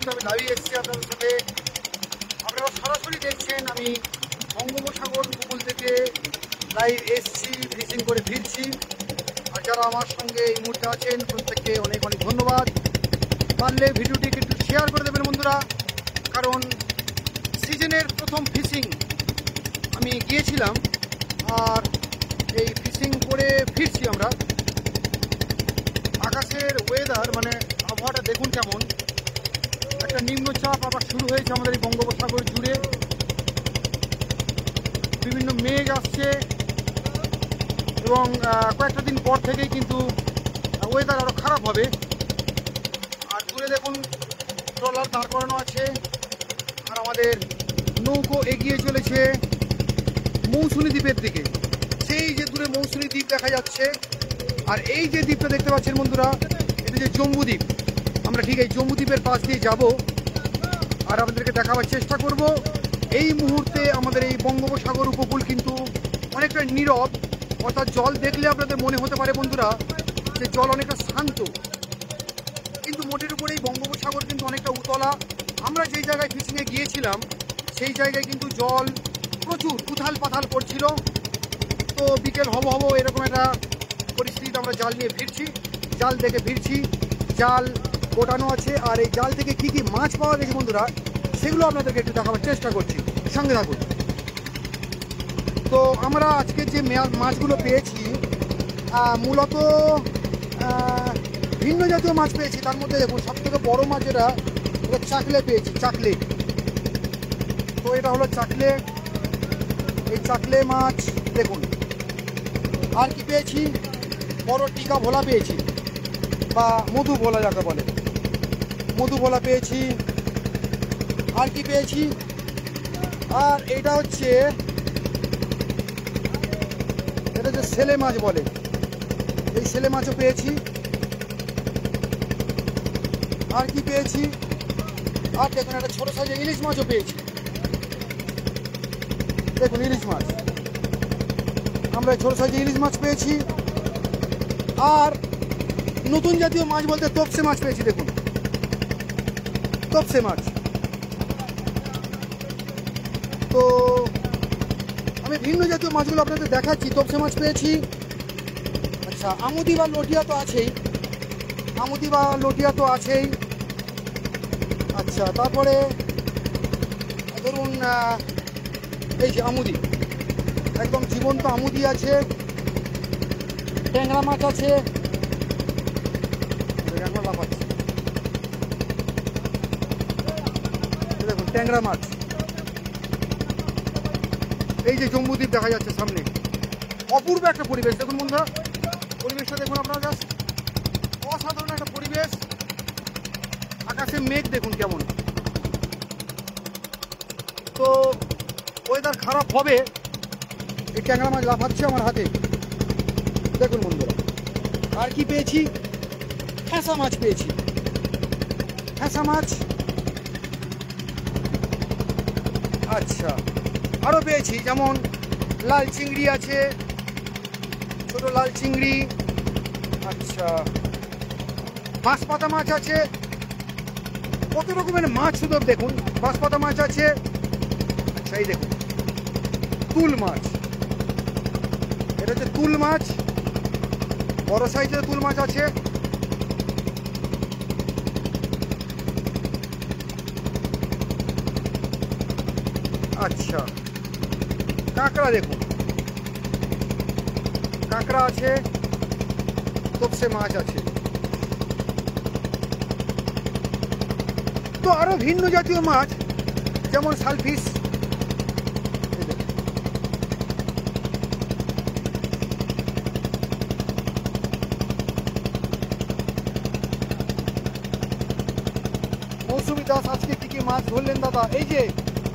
মুহূর্তে আমি লাইভে এসেছি আপনাদের সাথে। আপনারা সরাসরি দেখছেন আমি বঙ্গোপসাগর উপকূল থেকে লাইভ এসছি, ফিশিং করে ফিরছি। আর যারা আমার সঙ্গে এই মুহূর্তে আছেন প্রত্যেককে অনেক অনেক ধন্যবাদ। পারলে ভিডিওটিকে একটু শেয়ার করে দেবেন বন্ধুরা, কারণ সিজনের প্রথম ফিশিং আমি গিয়েছিলাম আর এই ফিশিং করে ফিরছি আমরা। আকাশের ওয়েদার মানে আবহাওয়াটা দেখুন কেমন, একটা নিম্নচাপ আবার শুরু হয়েছে আমাদের এই বঙ্গোপসাগর জুড়ে। বিভিন্ন মেঘ আসছে এবং কয়েকটা দিন পর থেকেই কিন্তু ওয়েদার আরও খারাপ হবে। আর দূরে দেখুন ট্রলার দাঁড় করানো আছে আর আমাদের নৌকো এগিয়ে চলেছে মৌসুমী দ্বীপের দিকে। সেই যে দূরে মৌসুমী দ্বীপ দেখা যাচ্ছে, আর এই যে দ্বীপটা দেখতে পাচ্ছেন বন্ধুরা, এটা যে জম্বুদ্বীপ। আমরা ঠিক এই জম্বুদ্বীপের পাশ দিয়ে যাব আর আপনাদেরকে দেখাবার চেষ্টা করব। এই মুহূর্তে আমাদের এই বঙ্গোপসাগর উপকূল কিন্তু অনেকটা নীরব, অর্থাৎ জল দেখলে আপনাদের মনে হতে পারে বন্ধুরা যে জল অনেকটা শান্ত, কিন্তু মোটের উপরে এই বঙ্গোপসাগর কিন্তু অনেকটা উতলা। আমরা যেই জায়গায় ফিশিংয়ে গিয়েছিলাম সেই জায়গায় কিন্তু জল প্রচুর উথাল পাথাল করছিল। তো বিকেল হব এরকম একটা পরিস্থিতিতে আমরা জাল নিয়ে ফিরছি, জাল দেখে ফিরছি। জাল ওঠানো আছে আর এই জাল থেকে কি কি মাছ পাওয়া গেছে বন্ধুরা সেগুলো আপনাদেরকে একটু দেখাবার চেষ্টা করছি, সঙ্গে থাকুন। তো আমরা আজকে যে মাছগুলো পেয়েছি মূলত ভিন্ন জাতীয় মাছ পেয়েছি। তার মধ্যে দেখুন সবথেকে বড় মাছ এটা চাকলে পেয়েছি, চাকলে। তো এটা হলো চাকলে, এই চাকলে মাছ দেখুন। আর কি পেয়েছি, বড় টিকা ভোলা পেয়েছি বা মধু ভোলা যাকে বলে, মধু ভোলা পেয়েছি। আর কি পেয়েছি, আর এটা হচ্ছে এটা যে ছেলে মাছ বলে, এই ছেলে মাছও পেয়েছি। আর কি পেয়েছি, আর দেখুন একটা ছোটো সাইজের ইলিশ মাছও পেয়েছি। দেখুন ইলিশ মাছ, আমরা ছোটো সাইজের ইলিশ মাছ পেয়েছি। আর নতুন জাতীয় মাছ বলতে তপসে মাছ পেয়েছি। দেখুন তপসে মাছ। তো আমি ভিন্ন জাতীয় মাছগুলো আপনাদের দেখাচ্ছি। তপসে মাছ পেয়েছি। আচ্ছা, আমুদি বা লটিয়া তো আছেই, আমুদি বা লটিয়া তো আছেই। আচ্ছা, তারপরে ধরুন এই যে আমুদি, একদম জীবন্ত আমুদি আছে। ট্যাংরা মাছ আছে, দেখুন ট্যাংরা মাছ। এই যে জম্বুদ্বীপ দেখা যাচ্ছে সামনে, অপূর্ব একটা পরিবেশ। দেখুন বন্ধুরা, পরিবেশটা দেখুন আপনারা, জাস্ট অসাধারণ একটা পরিবেশ। আকাশে মেঘ দেখুন কেমন। তো ওয়েদার খারাপ হবে, এই ট্যাংরা মাছ লাফাচ্ছে আমার হাতে। দেখুন বন্ধুরা, আর কি পেয়েছি, ফ্যাঁসা মাছ পেয়েছি, ফ্যাঁসা মাছ। আচ্ছা, আরও পেয়েছি যেমন লাল চিংড়ি আছে, ছোট লাল চিংড়ি। আচ্ছা, বাঁশপাতা মাছ আছে, কত রকমের মাছ শুধু দেখুন। বাঁশপাতা মাছ আছে। আচ্ছা, এই দেখুন তুল মাছ, এটা হচ্ছে তুল মাছ, বড় সাইজের তুল মাছ আছে। আচ্ছা, কাঁকড়া দেখুন, কাঁকড়া আছে, তপসে মাছ আছে। তো আরো ভিন্ন জাতীয় মাছ যেমন শালফিশ। মৌসুমী দাস আজকে কি কি মাছ ধরলেন দাদা? এই যে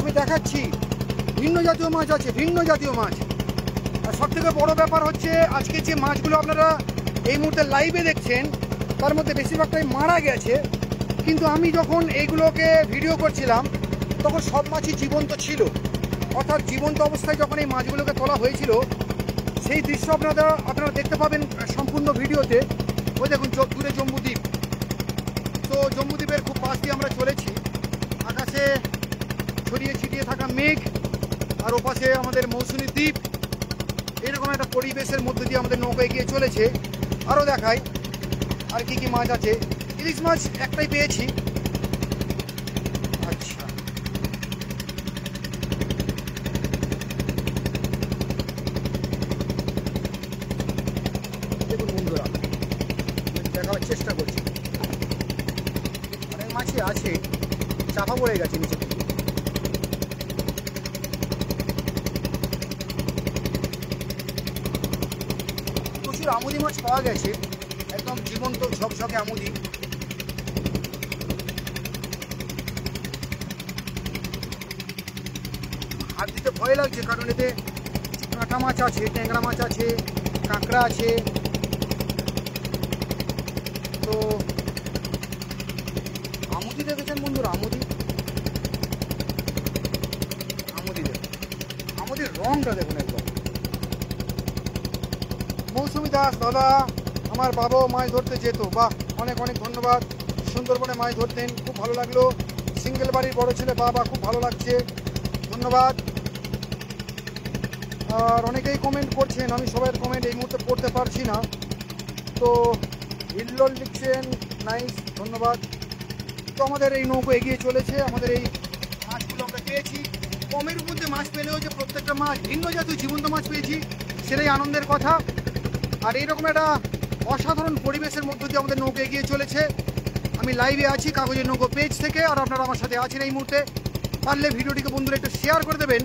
আমি দেখাচ্ছি, ভিন্ন জাতীয় মাছ আছে, ভিন্ন জাতীয় মাছ। আর সব থেকে বড় ব্যাপার হচ্ছে আজকে যে মাছগুলো আপনারা এই মুহূর্তে লাইভে দেখছেন তার মধ্যে বেশিরভাগটাই মারা গেছে, কিন্তু আমি যখন এইগুলোকে ভিডিও করছিলাম তখন সব মাছই জীবন্ত ছিল। অর্থাৎ জীবন্ত অবস্থায় যখন এই মাছগুলোকে তোলা হয়েছিল সেই দৃশ্য আপনারা দেখতে পাবেন সম্পূর্ণ ভিডিওতে। ওই দেখুন দূরে জম্বুদ্বীপ। তো জম্বুদ্বীপের খুব পাশ দিয়ে আমরা চলেছি। আর ওপাশে আমাদের মৌসুমী দ্বীপ। এরকম একটা পরিবেশের মধ্যে দিয়ে আমাদের নৌকা এগিয়ে চলেছে। আরও দেখাই আর কি কি মাছ আছে। ইলিশ মাছ একটাই পেয়েছি। আচ্ছা, দেখুন বন্ধুরা, দেখার চেষ্টা করছি। অনেক মাছই আছে, চাপা পড়ে গেছে নিচে থেকে। প্রচুর আমুদি মাছ পাওয়া গেছে, একদম জীবন্ত ঝকঝকে আমুদি। হাত দিতে ভয় লাগছে, কারণ এতে কাঁটা মাছ আছে, ট্যাংরা মাছ আছে, কাঁকড়া আছে। তো আমুদি দেখেছেন বন্ধুরা, আমুদি দেখুন, আমুদির রংটা দেখুন একদম। মৌসুমী দাস দাদা, আমার বাবাও মাছ ধরতে যেত। বাহ, অনেক অনেক ধন্যবাদ। সুন্দরবনে মাছ ধরতেন, খুব ভালো লাগলো। সিঙ্গেল বাড়ির বড় ছেলে, বাবা খুব ভালো লাগছে, ধন্যবাদ। আর অনেকেই কমেন্ট করছেন, আমি সবার কমেন্ট এই মুহূর্তে পড়তে পারছি না। তো ইল্লোল লিখছেন, নাইস, ধন্যবাদ। তো আমাদের এই নৌকো এগিয়ে চলেছে। আমাদের এই মাছগুলো আমরা পেয়েছি। কমের মধ্যে মাছ পেলেও যে প্রত্যেকটা মাছ ভিন্ন জাতীয় জীবন্ত মাছ পেয়েছি, সেটাই আনন্দের কথা। আর এইরকম একটা অসাধারণ পরিবেশের মধ্য দিয়ে আমাদের নৌকো এগিয়ে চলেছে। আমি লাইভে আছি কাগজের নৌকো পেজ থেকে, আর আপনারা আমার সাথে আছেন এই মুহূর্তে। পারলে ভিডিওটিকে বন্ধুরা একটু শেয়ার করে দেবেন,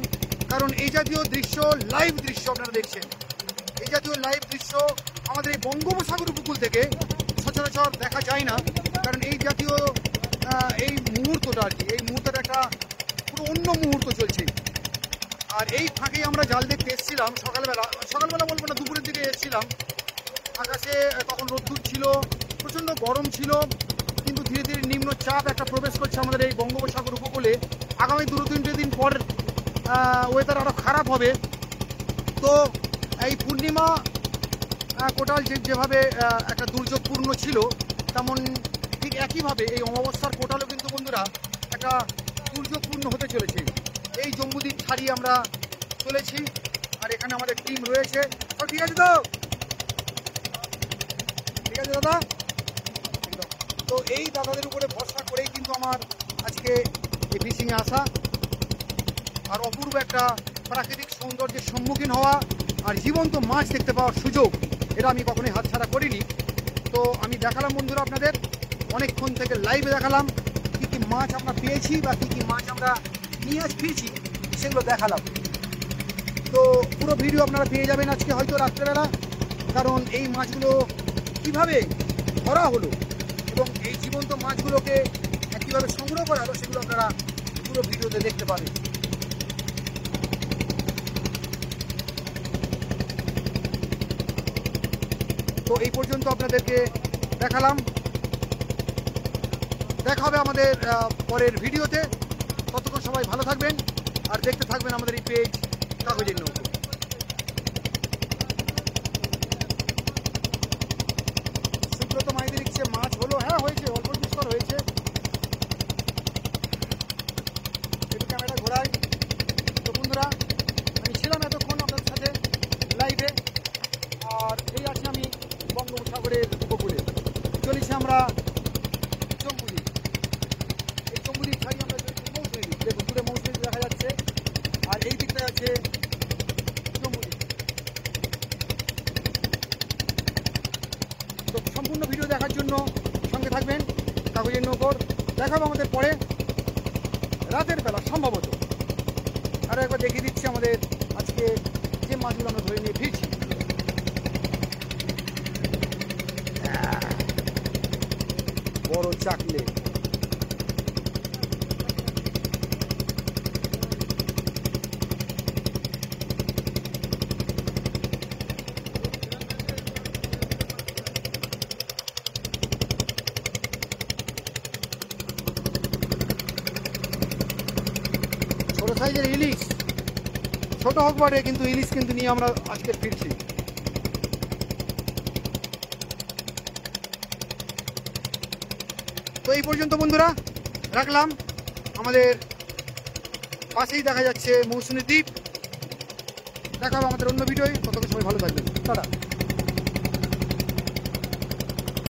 কারণ এই জাতীয় দৃশ্য, লাইভ দৃশ্য আপনারা দেখছেন। এই জাতীয় লাইভ দৃশ্য আমাদের এই বঙ্গোপসাগর উপকূল থেকে সচরাচর দেখা যায় না, কারণ এই জাতীয় এই মুহূর্তটা আর কি, এই মুহূর্তটা একটা পুরো অন্য মুহূর্ত চলছে। আর এই ফাঁকেই আমরা জাল দেখতে এসেছিলাম সকালবেলা বলবো না, দুপুরের দিকে এসেছিলাম। আকাশে তখন রোদ্দুর ছিল, প্রচণ্ড গরম ছিল, কিন্তু ধীরে ধীরে নিম্নচাপ একটা প্রবেশ করছে আমাদের এই বঙ্গোপসাগর উপকূলে। আগামী 2-3 দিন পর ওয়েদার আরও খারাপ হবে। তো এই পূর্ণিমা কোটাল যেভাবে একটা দুর্যোগপূর্ণ ছিল, তেমন ঠিক একইভাবে এই অমাবস্যার কোটালও কিন্তু বন্ধুরা একটা দুর্যোগপূর্ণ হতে চলেছে। এই জম্বুদ্বীপ ছাড়িয়ে আমরা চলেছি, আর এখানে আমাদের টিম রয়েছে। তো ঠিক আছে, তো ঠিক আছে দাদা। তো এই দাদাদের উপরে ভরসা করেই কিন্তু আমার আজকে এই ফিশিংয়ে আসা, আর অপূর্ব একটা প্রাকৃতিক সৌন্দর্যের সম্মুখীন হওয়া, আর জীবন্ত মাছ দেখতে পাওয়ার সুযোগ, এটা আমি কখনোই হাতছাড়া করিনি। তো আমি দেখালাম বন্ধুরা আপনাদের, অনেকক্ষণ থেকে লাইভে দেখালাম কী কী মাছ আমরা পেয়েছি বা কী কী মাছ আমরা নিয়ে ফিরছি, সেগুলো দেখালাম। তো পুরো ভিডিও আপনারা পেয়ে যাবেন আজকে হয়তো রাত্রেবেলা, কারণ এই মাছগুলো কীভাবে ধরা হলো এবং এই জীবন্ত মাছগুলোকে কীভাবে সংগ্রহ করা হলো, সেগুলো আপনারা পুরো ভিডিওতে দেখতে পাবেন। তো এই পর্যন্ত আপনাদেরকে দেখালাম। দেখা হবে আমাদের পরের ভিডিওতে। ততক্ষণ সবাই ভালো থাকবেন আর দেখতে থাকবেন আমাদের এই পেজ কাগজের নৌকো। সুব্রত মাইদি লিখছে, মাছ হলো। হ্যাঁ হয়েছে, অল্প বিস্তর হয়েছে। একটু ক্যামেরা ঘোরাই। তো বন্ধুরা, আমি ছিলাম এতক্ষণ আপনাদের সাথে লাইভে, আর এই আছি আমি বঙ্গোপসাগরের উপকূলে। চলেছি আমরা জম্বুদ্বীপ। এই জম্বুদ্বীপ ছাড়িয়ে আমরা মৌসুমী দ্বীপ, দেখুন দূরে মৌসুমী দ্বীপ দেখা যাচ্ছে, আর এই দিকটায় আছে জম্বুদ্বীপ। তো সম্পূর্ণ ভিডিও দেখার জন্য সঙ্গে থাকবেন কাগজের নৌকোর। দেখাবো আমাদের পরে রাতের বেলা সম্ভবত। আরও একবার দেখিয়ে দিচ্ছি আমাদের আজকে যে মাছগুলো আমরা ধরে নিয়ে ফিরছি। বড় চাকলে, ছোট সাইজের ইলিশ, ছোট হোক বটে, কিন্তু ইলিশ কিন্তু নিয়ে আমরা আজকে ফিরছি। তো এই পর্যন্ত বন্ধুরা রাখলাম। আমাদের পাশেই দেখা যাচ্ছে মৌসুমী দ্বীপ, দেখা হবে আমাদের অন্য ভিডিওয়, ততক্ষণ সবাই ভালো থাকবেন, টাটা।